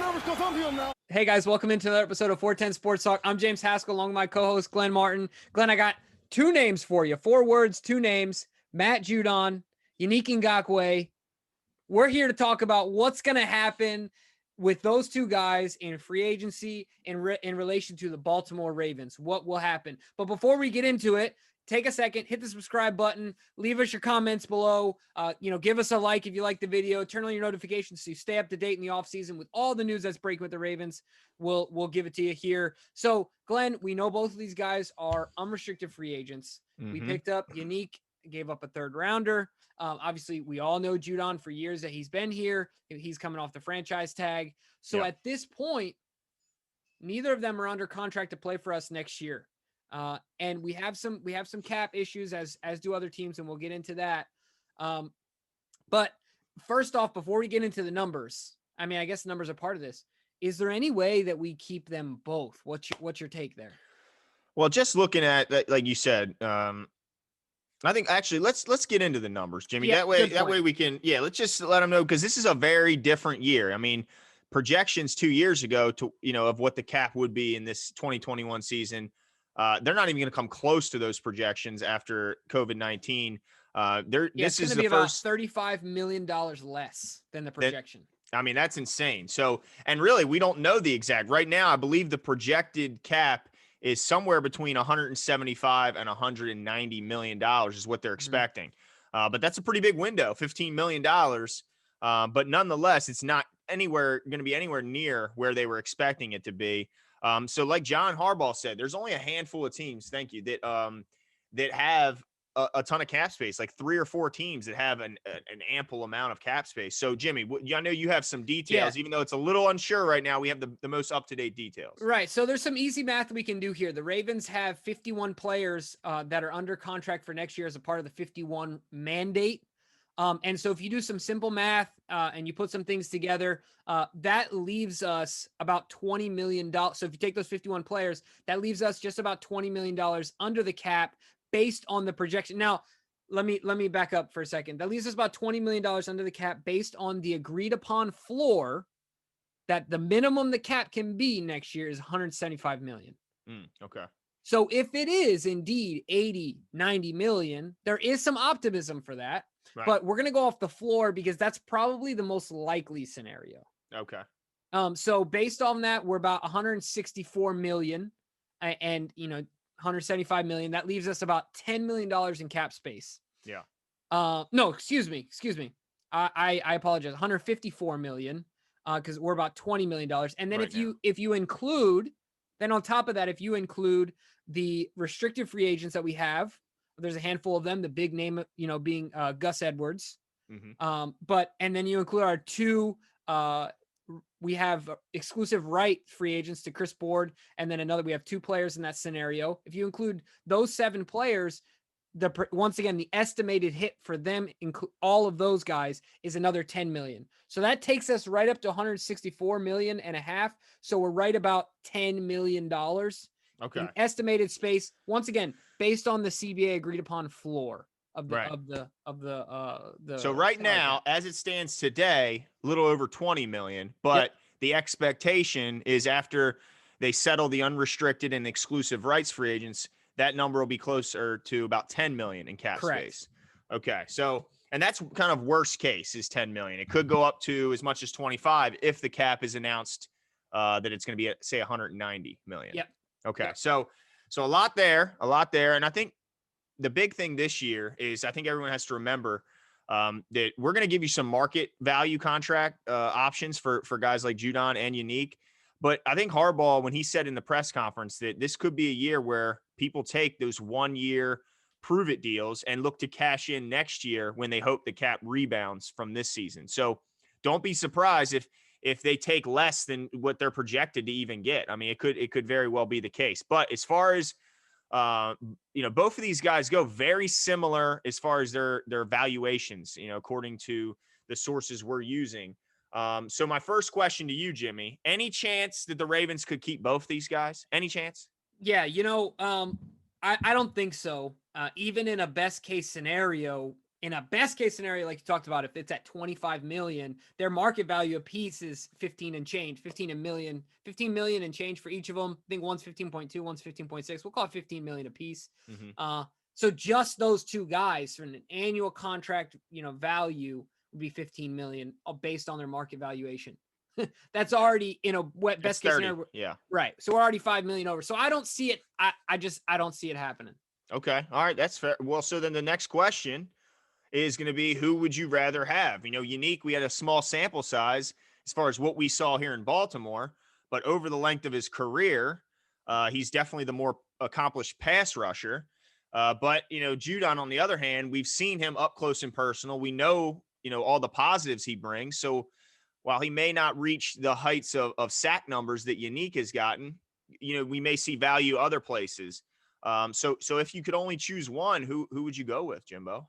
nervous because I'm here now. Hey guys, welcome into another episode of 410 Sports Talk. I'm James Haskell along with my co-host Glenn Martin. Glenn, I got two names for you. 4 words, 2 names. Matt Judon, Yannick Ngakoue. We're here to talk about what's going to happen with those two guys in free agency in relation to the Baltimore Ravens. What will happen? But before we get into it, take a second, hit the subscribe button, leave us your comments below. Give us a like if you like the video. Turn on your notifications so you stay up to date in the offseason with all the news that's breaking with the Ravens. We'll give it to you here. So, Glenn, we know both of these guys are unrestricted free agents. Mm-hmm. We picked up Yannick, gave up a 3rd rounder. Obviously, we all know Judon for years that he's been here. He's coming off the franchise tag. So At this point, neither of them are under contract to play for us next year. And we have some cap issues as do other teams, and we'll get into that. But first off, before we get into the numbers, I mean, I guess the numbers are part of this. Is there any way that we keep them both? What's your take there? Well, just looking at that, like you said, I think actually let's get into the numbers, Jimmy. Yeah, that way we can, let's just let them know, because this is a very different year. I mean, projections 2 years ago of what the cap would be in this 2021 season. They're not even going to come close to those projections after COVID-19. This is the first $35 million less than the projection. That's insane. So, and really, we don't know the exact right now. I believe the projected cap is somewhere between 175 and 190 million dollars is what they're expecting. But that's a pretty big window, $15 million. But nonetheless, it's not going to be anywhere near where they were expecting it to be. So like John Harbaugh said, there's only a handful of teams, that have a ton of cap space, like 3 or 4 teams that have an ample amount of cap space. So Jimmy, I know you have some details, even though it's a little unsure right now. We have the most up-to-date details. Right. So there's some easy math we can do here. The Ravens have 51 players that are under contract for next year as a part of the 51 mandate. And so if you do some simple math and you put some things together, that leaves us about $20 million. So if you take those 51 players, that leaves us just about $20 million under the cap based on the projection. Now, let me back up for a second. That leaves us about $20 million under the cap based on the agreed upon floor that the minimum the cap can be next year is $175 million. Okay. So if it is indeed 80, 90 million, there is some optimism for that. Right. But we're going to go off the floor because that's probably the most likely scenario. Okay. So based on that, we're about 164 million and 175 million. That leaves us about $10 million in cap space. Yeah. No, excuse me. I apologize. 154 million because we're about $20 million. And then if you include, then on top of that, if you include the restricted free agents that we have, there's a handful of them, the big name, being Gus Edwards. Mm-hmm. And then you include our 2, we have exclusive right free agents to Chris Board. And then we have 2 players in that scenario. If you include those 7 players, once again, the estimated hit for them, all of those guys, is another 10 million. So that takes us right up to 164 million and a half. So we're right about $10 million. Okay. In estimated space, once again, based on the CBA agreed upon floor of the So right now, as it stands today, a little over 20 million, but the expectation is after they settle the unrestricted and exclusive rights free agents, that number will be closer to about 10 million in cap space. Okay. So, and that's kind of worst case is 10 million. It could go up to as much as 25 if the cap is announced that it's going to be at, say, 190 million. Yep. Okay. Yep. So a lot there. And I think the big thing this year is I think everyone has to remember that we're going to give you some market value contract options for guys like Judon and Yannick. But I think Harbaugh, when he said in the press conference that this could be a year where people take those 1-year prove it deals and look to cash in next year when they hope the cap rebounds from this season. So don't be surprised if they take less than what they're projected to even get. I mean, it could very well be the case. But as far as both of these guys go very similar as far as their valuations, according to the sources we're using. So my first question to you, Jimmy, any chance that the Ravens could keep both these guys? Any chance? Yeah, I don't think so. Even in a best case scenario, in a best case scenario, like you talked about, if it's at 25 million, their market value a piece is 15 million and change for each of them. I think one's 15.2, one's 15.6. We'll call it 15 million a piece. So just those two guys for an annual contract, value would be 15 million based on their market valuation. That's already best case scenario. Yeah. Right. So we're already 5 million over. So I don't see it. I don't see it happening. Okay. All right. That's fair. Well, so then the next question is going to be, who would you rather have? Yannick, we had a small sample size as far as what we saw here in Baltimore, but over the length of his career, he's definitely the more accomplished pass rusher. But Judon, on the other hand, we've seen him up close and personal. We know, all the positives he brings. So while he may not reach the heights of sack numbers that Yannick has gotten, we may see value other places. So if you could only choose one, who would you go with, Jimbo?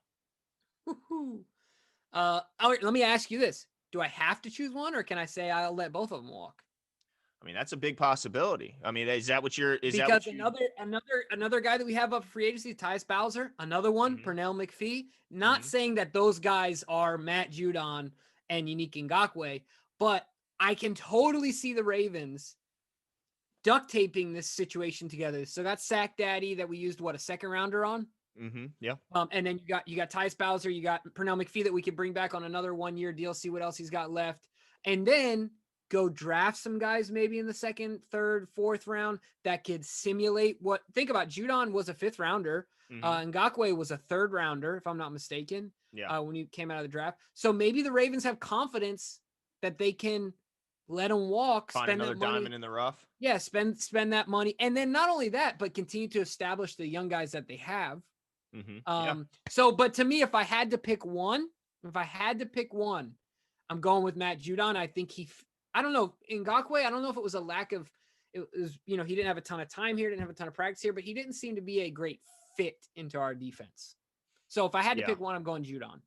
Let me ask you this. Do I have to choose one, or can I say I'll let both of them walk? I mean, that's a big possibility. I mean, is that what you're? Another guy that we have up for free agency, Tyus Bowser, another one, Pernell McPhee. Not saying that those guys are Matt Judon and Yannick Ngakoue, but I can totally see the Ravens duct taping this situation together. So that's Sack Daddy that we used, a second rounder on. Yeah. And then you got Tyus Bowser, you got Pernell McPhee that we could bring back on another 1-year deal, see what else he's got left, and then go draft some guys maybe in the second, third, fourth round that could simulate what. Think about Judon was a 5th rounder. Ngakoue was a 3rd rounder, if I'm not mistaken. Yeah. When he came out of the draft. So maybe the Ravens have confidence that they can let him walk, Find spend another that money. diamond in the rough. Yeah, spend that money. And then not only that, but continue to establish the young guys that they have. So, but to me, if I had to pick one, I'm going with Matt Judon. I think I don't know, Ngakoue, I don't know if it was a lack of, it was, he didn't have a ton of time here, didn't have a ton of practice here, but he didn't seem to be a great fit into our defense. So if I had to pick one, I'm going Judon.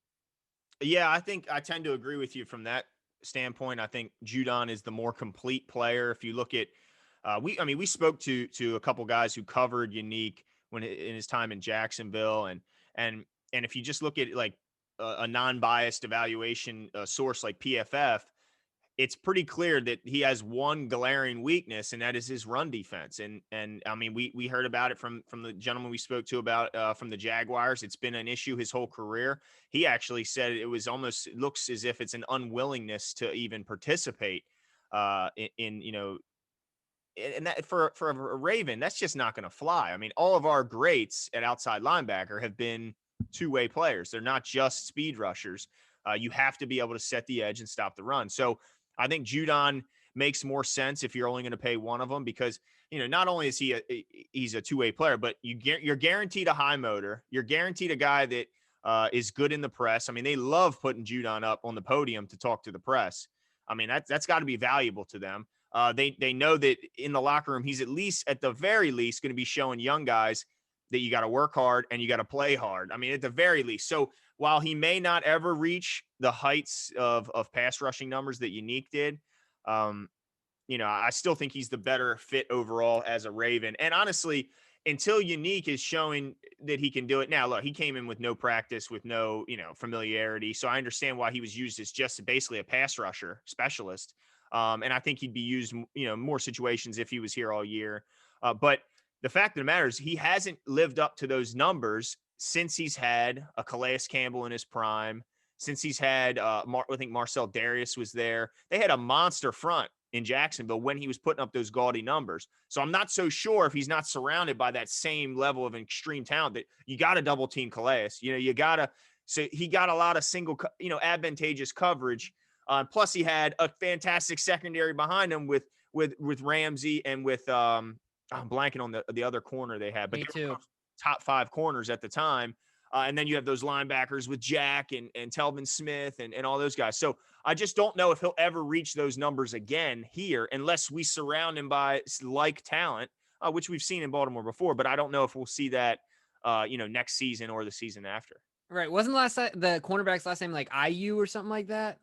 Yeah, I think I tend to agree with you from that standpoint. I think Judon is the more complete player. If you look at, we spoke to a couple guys who covered Yannick when in his time in Jacksonville, and if you just look at like a non-biased evaluation source like PFF, it's pretty clear that he has one glaring weakness, and that is his run defense. And I mean, we heard about it from the gentleman we spoke to about from the Jaguars. It's been an issue his whole career. He actually said it looks as if it's an unwillingness to even participate in and that for a Raven, that's just not going to fly. I mean, all of our greats at outside linebacker have been two-way players. They're not just speed rushers. You have to be able to set the edge and stop the run. So I think Judon makes more sense if you're only going to pay one of them, because, not only is he's a two-way player, but you're guaranteed a high motor. You're guaranteed a guy that is good in the press. I mean, they love putting Judon up on the podium to talk to the press. I mean, that's got to be valuable to them. They know that in the locker room, he's at the very least going to be showing young guys that you got to work hard and you got to play hard. I mean, at the very least. So while he may not ever reach the heights of pass rushing numbers that Yannick did, I still think he's the better fit overall as a Raven. And honestly, until Yannick is showing that he can do it. Now, look, he came in with no practice, with no, familiarity. So I understand why he was used as just basically a pass rusher specialist. And I think he'd be used, more situations if he was here all year. But the fact of the matter is he hasn't lived up to those numbers since he's had a Calais Campbell in his prime, since he's had, I think Marcel Darius was there. They had a monster front in Jacksonville when he was putting up those gaudy numbers. So I'm not so sure if he's not surrounded by that same level of extreme talent that you got to double team Calais. So he got a lot of single, advantageous coverage. Plus he had a fantastic secondary behind him with Ramsey and with, I'm blanking on the other corner they had, but they were top 5 corners at the time. And then you have those linebackers with Jack and Telvin Smith and all those guys. So I just don't know if he'll ever reach those numbers again here unless we surround him by like talent, which we've seen in Baltimore before. But I don't know if we'll see that, next season or the season after. Right. Wasn't the cornerback's last name like IU or something like that?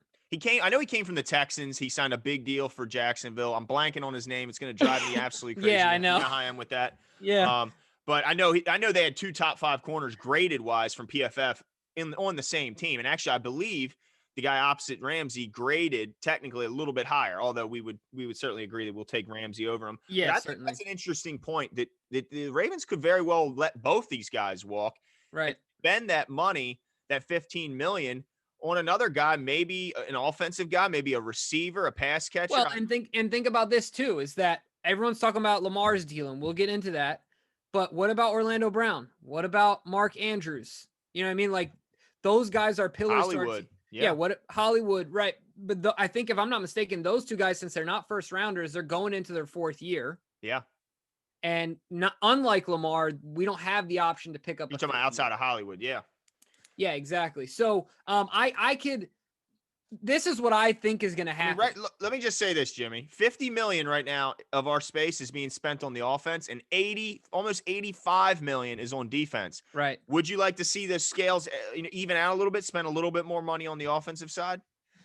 I know he came from the Texans. He signed a big deal for Jacksonville. I'm blanking on his name. It's going to drive me absolutely crazy. Yeah, I know. You know how I am with that. Yeah. But I know they had 2 top 5 corners graded wise from PFF on the same team. And actually, I believe the guy opposite Ramsey graded technically a little bit higher, although we would certainly agree that we'll take Ramsey over him. Yeah, But I think certainly. that's an interesting point that the Ravens could very well let both these guys walk and Right. spend that money, that 15 million, on another guy, maybe an offensive guy, maybe a receiver, a pass catcher. Well, and think about this too, is that everyone's talking about Lamar's deal, and we'll get into that. But what about Orlando Brown? What about Mark Andrews? You know what I mean? Like those guys are pillars to our Hollywood. team. Yeah. What Hollywood, right? But I think if I'm not mistaken, those two guys, since they're not first rounders, they're going into their fourth year. Yeah. And not unlike Lamar, we don't have the option to pick up. You're talking about outside of Hollywood. Yeah. Yeah, exactly. So I could. This is what I think is going to happen. I mean, right, let me just say this, Jimmy. 50 million right now of our space is being spent on the offense, and almost 85 million is on defense. Right. Would you like to see the scales even out a little bit, spend a little bit more money on the offensive side?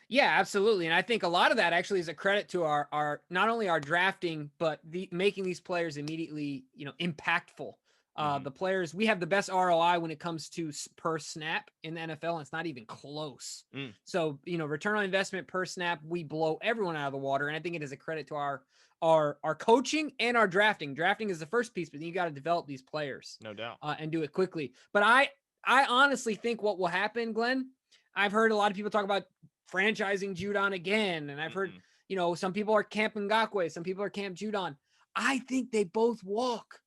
Yeah, absolutely. And I think a lot of that actually is a credit to our not only our drafting, but making these players immediately, impactful. The players, we have the best ROI when it comes to per snap in the NFL, and it's not even close. So, return on investment per snap, we blow everyone out of the water. And I think it is a credit to our coaching and our drafting. Drafting is the first piece, but then you got to develop these players. No doubt. And do it quickly. But I honestly think what will happen, Glenn, I've heard a lot of people talk about franchising Judon again. And I've heard, some people are Camp Ngakoue, some people are Camp Judon. I think they both walk.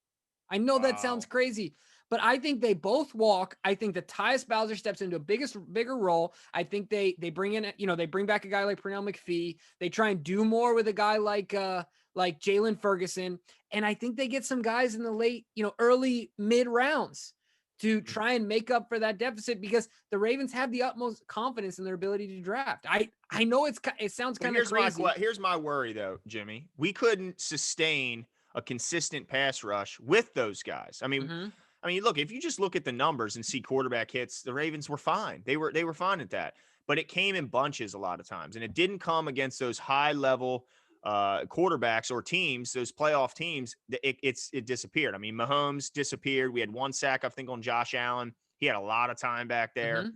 I know that sounds crazy, but I think they both walk. I think that Tyus Bowser steps into a bigger role. I think they bring in, they bring back a guy like Pernell McPhee. They try and do more with a guy like Jalen Ferguson. And I think they get some guys in the late, early mid rounds to try and make up for that deficit, because the Ravens have the utmost confidence in their ability to draft. I know it sounds kind of crazy. Here's my worry though, Jimmy. We couldn't sustain a consistent pass rush with those guys. I mean, look, if you just look at the numbers and see quarterback hits, the Ravens were fine. They were fine at that, but it came in bunches a lot of times, and it didn't come against those high level quarterbacks or teams, those playoff teams. It disappeared. I mean, Mahomes disappeared. We had one sack, I think, on Josh Allen. He had a lot of time back there.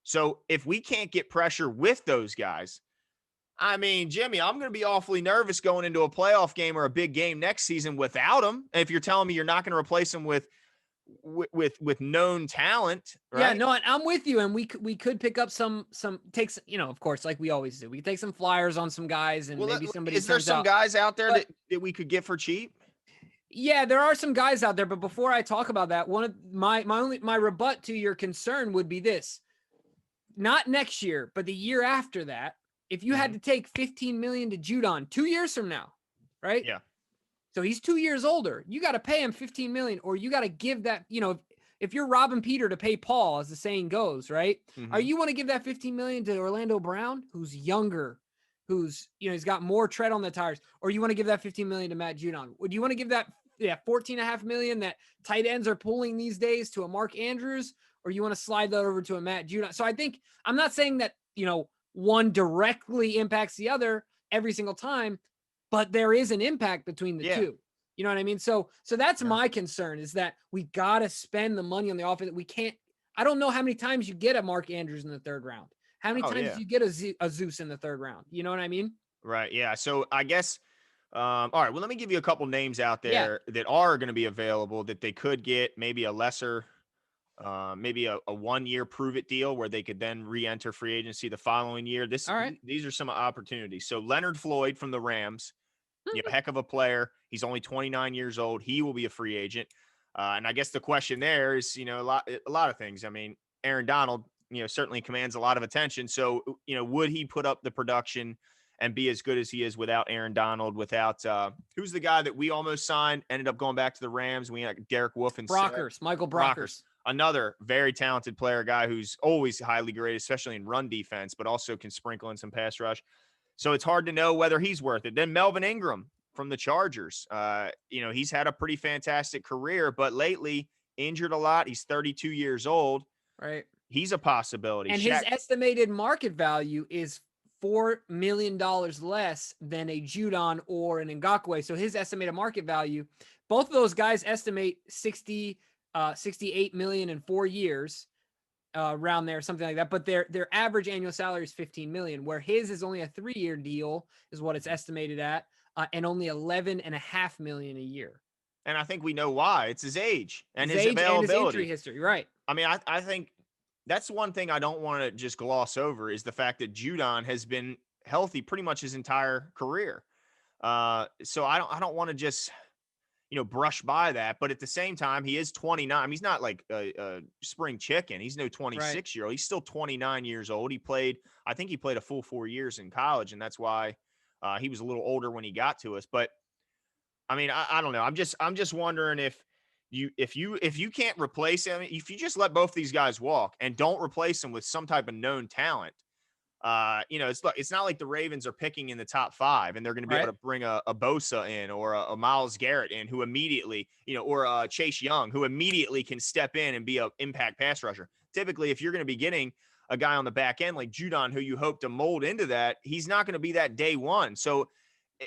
So if we can't get pressure with those guys, I mean, Jimmy, I'm going to be awfully nervous going into a playoff game or a big game next season without him. If you're telling me you're not going to replace him with known talent, right? Yeah, no, I'm with you. And we could pick up some takes, of course, like we always do. We take some flyers on some guys, and maybe somebody. Is there some guys out there that we could get for cheap? Yeah, there are some guys out there. But before I talk about that, one of my rebut to your concern would be this: not next year, but the year after that. If you had to take 15 million to Judon 2 years from now, right? Yeah. So he's 2 years older. You got to pay him 15 million, or you got to give that, if you're robbing Peter to pay Paul, as the saying goes, right? Are you want to give that 15 million to Orlando Brown, who's younger, who's, he's got more tread on the tires, or you want to give that 15 million to Matt Judon? Would you want to give that 14.5 million that tight ends are pulling these days to a Mark Andrews, or you want to slide that over to a Matt Judon? So I think, I'm not saying that, one directly impacts the other every single time, but there is an impact between the two. You know what I mean? So that's my concern, is that we got to spend the money on the offense. We can't, I don't know how many times you get a Mark Andrews in the third round. How many times do you get a Zeus in the third round? You know what I mean? Right. Yeah. So I guess, all right, well, let me give you a couple names out there that are going to be available that they could get maybe a lesser, maybe a 1 year prove it deal where they could then re-enter free agency the following year. These are some opportunities. So Leonard Floyd from the Rams, heck of a player. He's only 29 years old. He will be a free agent. And I guess the question there is, a lot of things. I mean, Aaron Donald, certainly commands a lot of attention. So, would he put up the production and be as good as he is without Aaron Donald, without who's the guy that we almost signed, ended up going back to the Rams? We had Derek Wolfe and Michael Brockers. Another very talented player, guy who's always highly graded, especially in run defense, but also can sprinkle in some pass rush. So it's hard to know whether he's worth it. Then Melvin Ingram from the Chargers. He's had a pretty fantastic career, but lately injured a lot. He's 32 years old. Right. He's a possibility. And his estimated market value is $4 million less than a Judon or an Ngakoue. So his estimated market value, both of those guys estimate 68 million in 4 years. around there, something like that. But their average annual salary is 15 million, where his is only a 3-year deal, is what it's estimated at, and only 11.5 million a year. And I think we know why. It's his age and his age and his availability. injury history, right? I mean, I think that's one thing I don't want to just gloss over is the fact that Judon has been healthy pretty much his entire career. So I don't want to just brush by that. But at the same time, he is 29. I mean, he's not like a spring chicken. He's no 26-year-old. He's still 29 years old. I think he played a full 4 years in college, and that's why he was a little older when he got to us. But I mean, I don't know. I'm just wondering if you can't replace him, if you just let both these guys walk and don't replace them with some type of known talent, it's not like the Ravens are picking in the top 5 and they're going to be able to bring a Bosa in or a Myles Garrett in who immediately, or a Chase Young who immediately can step in and be an impact pass rusher. Typically, if you're going to be getting a guy on the back end like Judon, who you hope to mold into that, he's not going to be that day one. So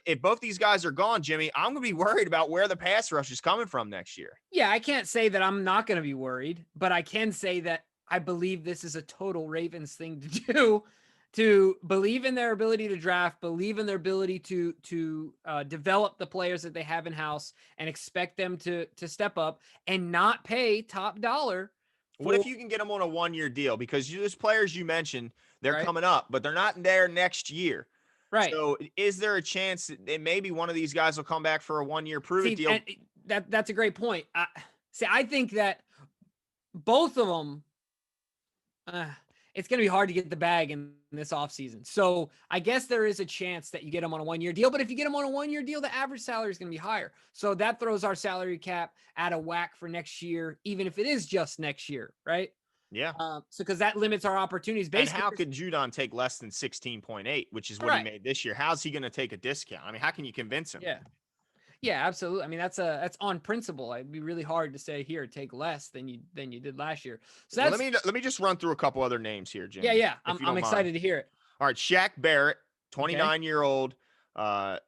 if both these guys are gone, Jimmy, I'm going to be worried about where the pass rush is coming from next year. Yeah, I can't say that I'm not going to be worried, but I can say that I believe this is a total Ravens thing to do, to believe in their ability to draft, believe in their ability to develop the players that they have in-house and expect them to step up and not pay top dollar. What if you can get them on a 1-year deal? Because those players you mentioned, they're coming up, but they're not there next year. Right. So is there a chance that maybe one of these guys will come back for a 1-year prove-it deal? And that's a great point. I think that both of them, it's going to be hard to get the bag in this offseason. So I guess there is a chance that you get them on a 1-year deal. But if you get them on a 1-year deal, the average salary is going to be higher. So that throws our salary cap out of whack for next year, even if it is just next year, right? Yeah. So because that limits our opportunities. Basically, and how could Judon take less than 16.8, which is what he made this year? How's he going to take a discount? I mean, how can you convince him? Yeah, absolutely. I mean, that's on principle. It'd be really hard to say here, take less than you did last year. So that's, let me just run through a couple other names here, Jimmy. Yeah. I'm excited to hear it. All right, Shaq Barrett, 29-year-old.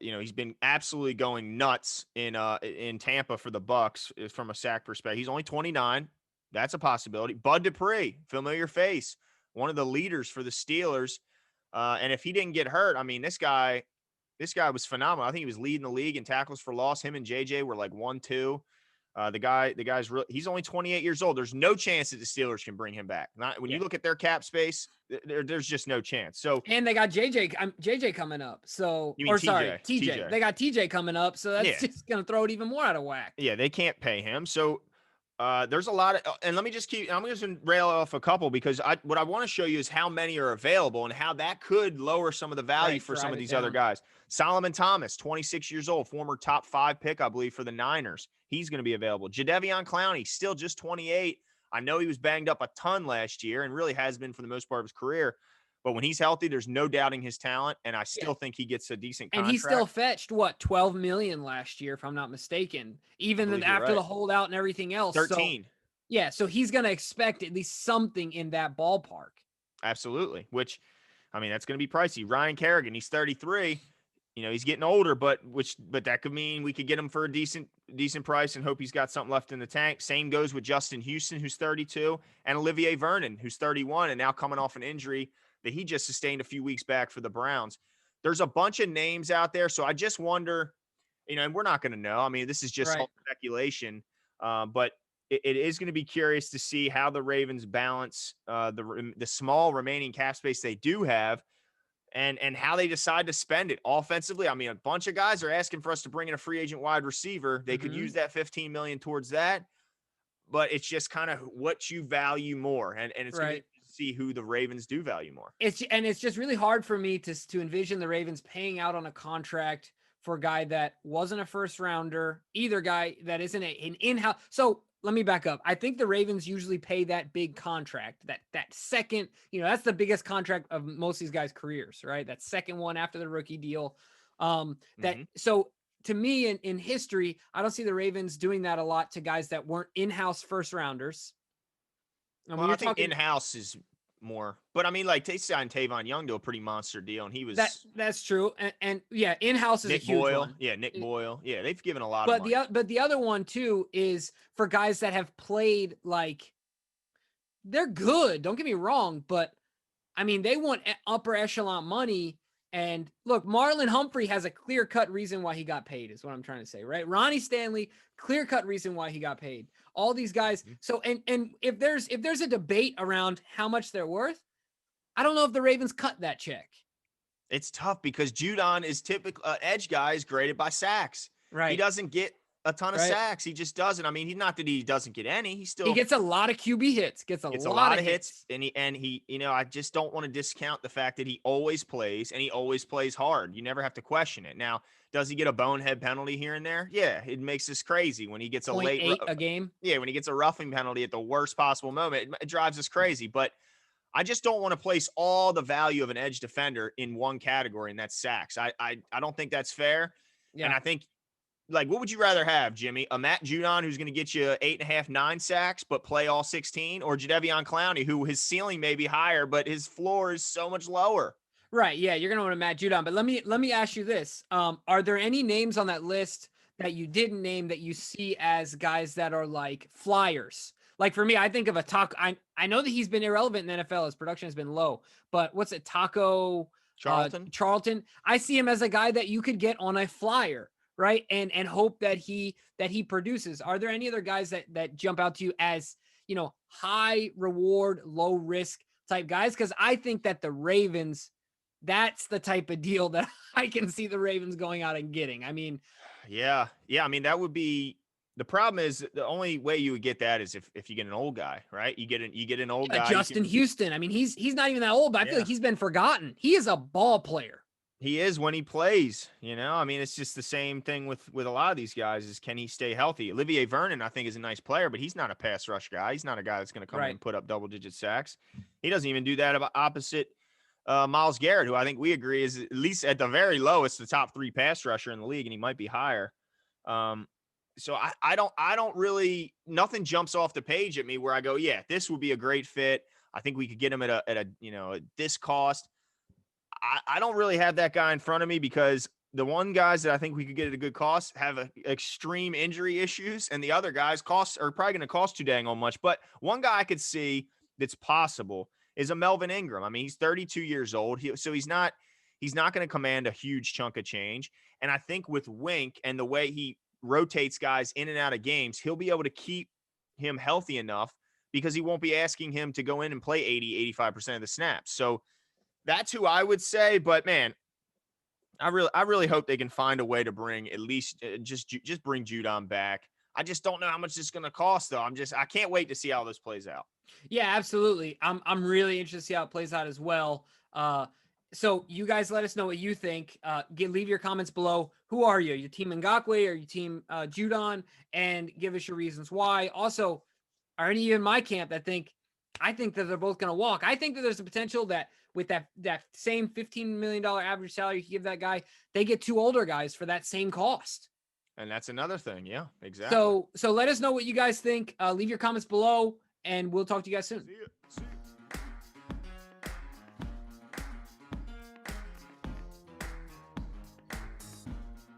He's been absolutely going nuts in Tampa for the Bucks from a sack perspective. He's only 29. That's a possibility. Bud Dupree, familiar face, one of the leaders for the Steelers. And if he didn't get hurt, I mean, this guy was phenomenal. I think he was leading the league in tackles for loss. Him and JJ were like 1-2. The guy's real. He's only 28 years old. There's no chance that the Steelers can bring him back. When you look at their cap space, there's just no chance. So, and they got JJ coming up. So, TJ. They got TJ coming up. So that's just going to throw it even more out of whack. Yeah, they can't pay him. So, there's a lot of, and let me just I'm just going to rail off a couple because what I want to show you is how many are available and how that could lower some of the value for some of these other guys. Solomon Thomas, 26 years old, former top 5 pick, I believe, for the Niners. He's going to be available. Jadeveon Clowney, still just 28. I know he was banged up a ton last year and really has been for the most part of his career. But when he's healthy, there's no doubting his talent, and I still think he gets a decent contract. And he still fetched, what, $12 million last year, if I'm not mistaken, even after the holdout and everything else. 13. So he's going to expect at least something in that ballpark. Absolutely, which, I mean, that's going to be pricey. Ryan Kerrigan, he's 33. He's getting older, but that could mean we could get him for a decent price and hope he's got something left in the tank. Same goes with Justin Houston, who's 32, and Olivier Vernon, who's 31 and now coming off an injury that he just sustained a few weeks back for the Browns. There's a bunch of names out there. So I just wonder, and we're not going to know. I mean, this is just all speculation, but it is going to be curious to see how the Ravens balance the small remaining cap space they do have and how they decide to spend it offensively. I mean, a bunch of guys are asking for us to bring in a free agent wide receiver. They could use that $15 million towards that, but it's just kind of what you value more. And it's going to see who the Ravens do value more. It's just really hard for me to envision the Ravens paying out on a contract for a guy that wasn't a first rounder, either guy that isn't an in-house. So let me back up. I think the Ravens usually pay that big contract, that second, that's the biggest contract of most of these guys' careers, right? That second one after the rookie deal. So to me in history, I don't see the Ravens doing that a lot to guys that weren't in-house first rounders. I think in-house is more, but I mean, like they signed Tavon Young to a pretty monster deal, and he was that's true, and in-house is Nick a huge Boyle, one. Nick Boyle, they've given a lot of money. But the other one too is for guys that have played like they're good. Don't get me wrong, but I mean, they want upper echelon money. And look, Marlon Humphrey has a clear-cut reason why he got paid, is what I'm trying to say, right? Ronnie Stanley, clear-cut reason why he got paid. All these guys. So, and if there's a debate around how much they're worth, I don't know if the Ravens cut that check. It's tough because Judon is typical edge guy is graded by sacks. Right. He doesn't get a ton of sacks. He just doesn't. I mean, he's not that he doesn't get any. He gets a lot of QB hits. Gets a lot of hits. And he, you know, I just don't want to discount the fact that he always plays and he always plays hard. You never have to question it. Now, does he get a bonehead penalty here and there? Yeah, it makes us crazy when he gets a late a game. Yeah, when he gets a roughing penalty at the worst possible moment, it drives us crazy. But I just don't want to place all the value of an edge defender in one category, and that's sacks. I don't think that's fair. Yeah. And I think, like, what would you rather have, Jimmy? A Matt Judon who's going to get you 8.5, 9 sacks, but play all 16, or Jadeveon Clowney, who his ceiling may be higher, but his floor is so much lower? Right. Yeah, you're going to want to Matt Judon. But let me ask you this: are there any names on that list that you didn't name that you see as guys that are like flyers? Like for me, I think of a Taco. I know that he's been irrelevant in the NFL. His production has been low, but what's it? Taco Charlton. I see him as a guy that you could get on a flyer, right? And hope that he produces. Are there any other guys that jump out to you as, you know, high reward, low risk type guys? Because I think that the Ravens, that's the type of deal that I can see the Ravens going out and getting. I mean, yeah. I mean, that would be. The problem is the only way you would get that is if you get an old guy, right? You get an old guy. Justin Houston. I mean, he's not even that old, but I feel like he's been forgotten. He is a ball player. He is when he plays, you know. I mean, it's just the same thing with a lot of these guys is, can he stay healthy? Olivier Vernon, I think, is a nice player, but he's not a pass rush guy. He's not a guy that's going to come in and put up double-digit sacks. He doesn't even do that opposite Myles Garrett, who I think we agree is at least at the very lowest, the top 3 pass rusher in the league, and he might be higher. So I don't really, nothing jumps off the page at me where I go, yeah, this would be a great fit. I think we could get him at a you know, at this cost. I don't really have that guy in front of me because the one guys that I think we could get at a good cost have extreme injury issues, and the other guys are probably going to cost too dang on much. But one guy I could see that's possible is a Melvin Ingram. I mean, he's 32 years old, so he's not going to command a huge chunk of change. And I think with Wink and the way he rotates guys in and out of games, he'll be able to keep him healthy enough because he won't be asking him to go in and play 80-85% of the snaps. So that's who I would say. But man, I really hope they can find a way to bring at least just bring Judon back. I just don't know how much it's going to cost though. I can't wait to see how this plays out. Yeah, absolutely. I'm really interested to see how it plays out as well. So you guys let us know what you think. Leave your comments below. Who are you? Your team Ngakoue or your team Judon? And give us your reasons why. Also, are any of you in my camp that I think that they're both going to walk? I think that there's a potential that with that same $15 million average salary you give that guy, they get 2 older guys for that same cost. And that's another thing. Yeah, exactly. So let us know what you guys think. Leave your comments below, and we'll talk to you guys soon. See ya.